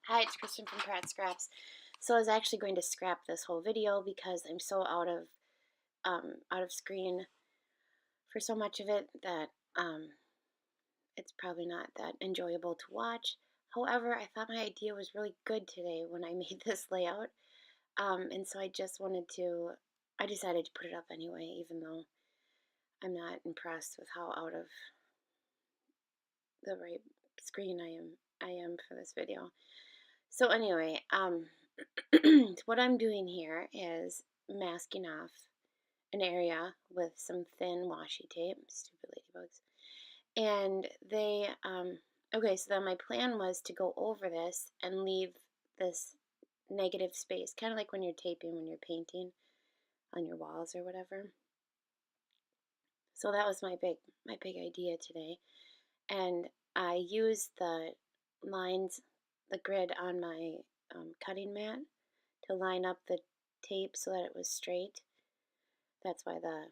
Hi, it's Kristen from Pratt Scraps. So I was actually going to scrap this whole video because I'm so out of screen for so much of it that it's probably not that enjoyable to watch. However, I thought my idea was really good today when I made this layout, and so I decided to put it up anyway, even though I'm not impressed with how out of the right screen I am for this video. So anyway, what I'm doing here is masking off an area with some thin washi tape. Stupid ladybugs. And okay, so then my plan was to go over this and leave this negative space, kind of like when you're taping, when you're painting on your walls or whatever. So that was my big idea today. And I used the lines, the grid on my cutting mat to line up the tape so that it was straight. That's why the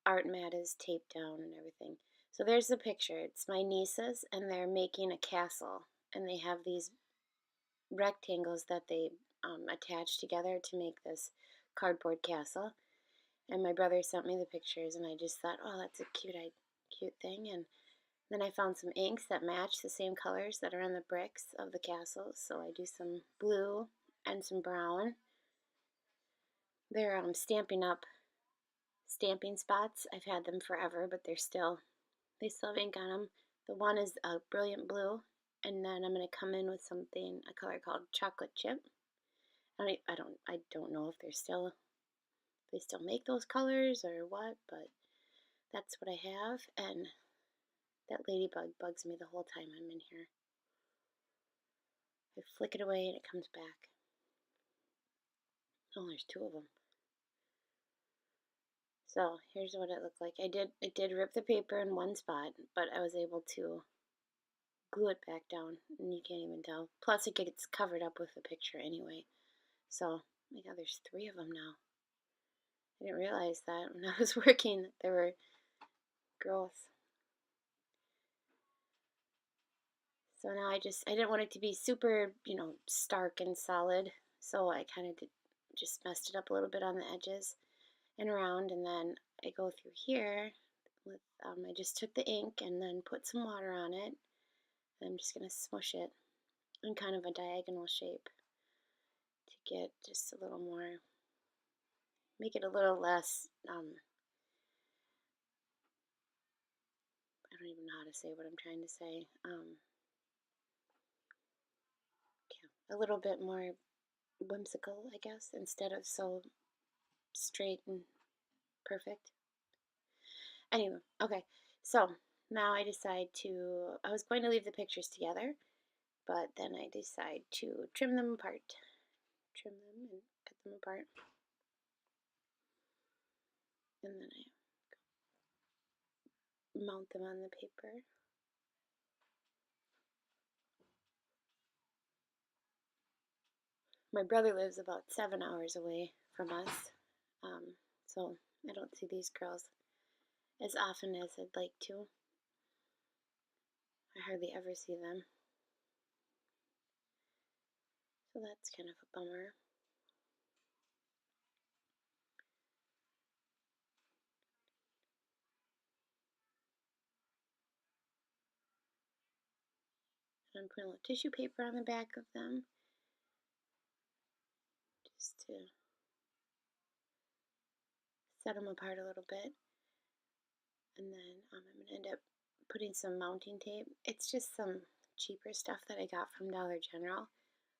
art mat is taped down and everything. So there's the picture. It's my nieces, and they're making a castle, and they have these rectangles that they attach together to make this cardboard castle. And my brother sent me the pictures, and I just thought, oh, that's a cute thing. And then I found some inks that match the same colors that are on the bricks of the castles. So I do some blue and some brown. They're stamping spots. I've had them forever, but they still have ink on them. The one is a brilliant blue, and then I'm gonna come in with a color called chocolate chip. I don't know if they still make those colors or what, but that's what I have. And that ladybug bugs me the whole time I'm in here. I flick it away and it comes back. Oh, there's two of them. So here's what it looked like. It did rip the paper in one spot, but I was able to glue it back down, and you can't even tell. Plus, it gets covered up with the picture anyway. So, oh my God, there's three of them now. I didn't realize that when I was working that there were growth. So now I didn't want it to be super, stark and solid. So I kind of just messed it up a little bit on the edges and around, and then I go through here with, I just took the ink and then put some water on it. And I'm just going to smush it in kind of a diagonal shape to get just a little more, make it a little less, I don't even know how to say what I'm trying to say. A little bit more whimsical, I guess, instead of so straight and perfect. Anyway, okay, so now I was going to leave the pictures together, but then I decide to trim them apart. Trim them and cut them apart. And then I mount them on the paper. My brother lives about 7 hours away from us, so I don't see these girls as often as I'd like to. I hardly ever see them. So that's kind of a bummer. And I'm putting a little tissue paper on the back of them just to set them apart a little bit. And then I'm going to end up putting some mounting tape. It's just some cheaper stuff that I got from Dollar General.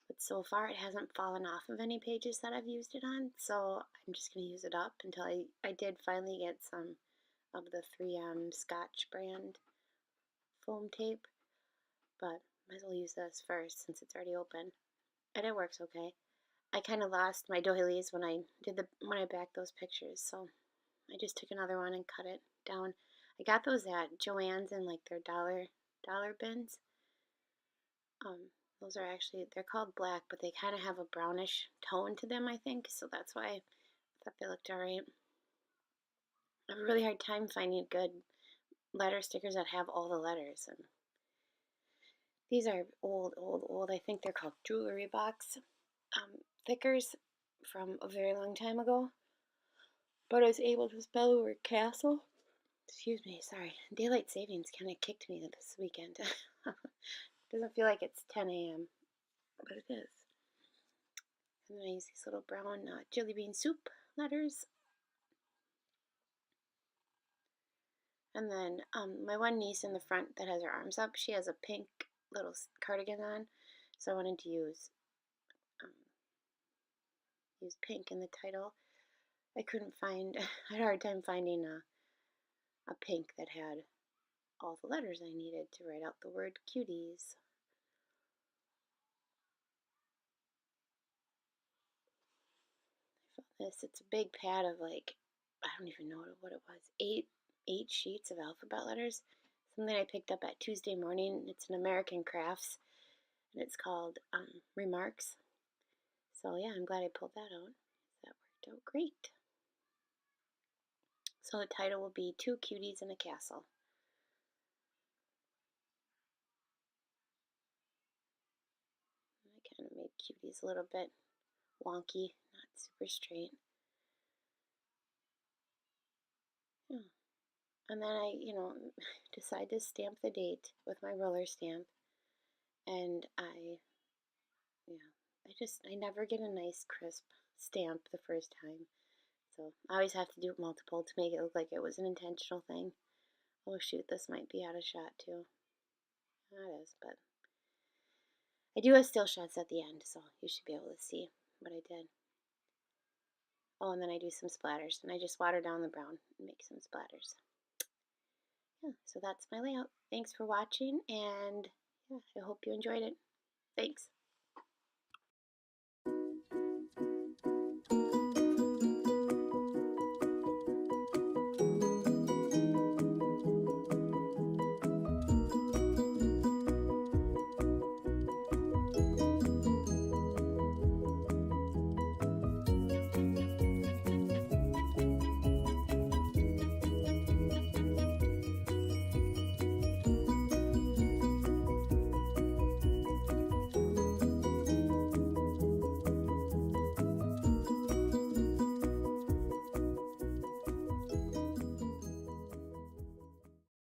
But so far it hasn't fallen off of any pages that I've used it on. So I'm just going to use it up until I did finally get some of the 3M Scotch brand foam tape. But might as well use this first since it's already open. And it works okay. I kind of lost my doilies when I backed those pictures, so I just took another one and cut it down. I got those at Joann's in like their dollar bins. Those are actually, they're called black, but they kind of have a brownish tone to them, I think, so that's why I thought they looked alright. I have a really hard time finding good letter stickers that have all the letters, and These are old, old, old. I think they're called jewelry box thickers from a very long time ago. But I was able to spell the word castle. Excuse me, sorry. Daylight savings kind of kicked me this weekend. Doesn't feel like it's 10 a.m., but it is. And then I use these little brown jelly bean soup letters. And then my one niece in the front that has her arms up, she has a pink little cardigan on. So I wanted to um, use pink in the title. I couldn't find, I had a hard time finding a pink that had all the letters I needed to write out the word cuties. I found this. It's a big pad of like, I don't even know what it was, eight sheets of alphabet letters. Something I picked up at Tuesday morning. It's an American Crafts, and it's called Remarks. So yeah, I'm glad I pulled that out. That worked out great. So the title will be Two Cuties in a Castle. I kind of made cuties a little bit wonky, not super straight. Yeah. And then I, decide to stamp the date with my roller stamp. And I never get a nice crisp stamp the first time. So I always have to do it multiple to make it look like it was an intentional thing. Oh shoot, this might be out of shot too. That is, but I do have still shots at the end, so you should be able to see what I did. Oh, and then I do some splatters, and I just water down the brown and make some splatters. Yeah, so that's my layout. Thanks for watching, and yeah, I hope you enjoyed it. Thanks.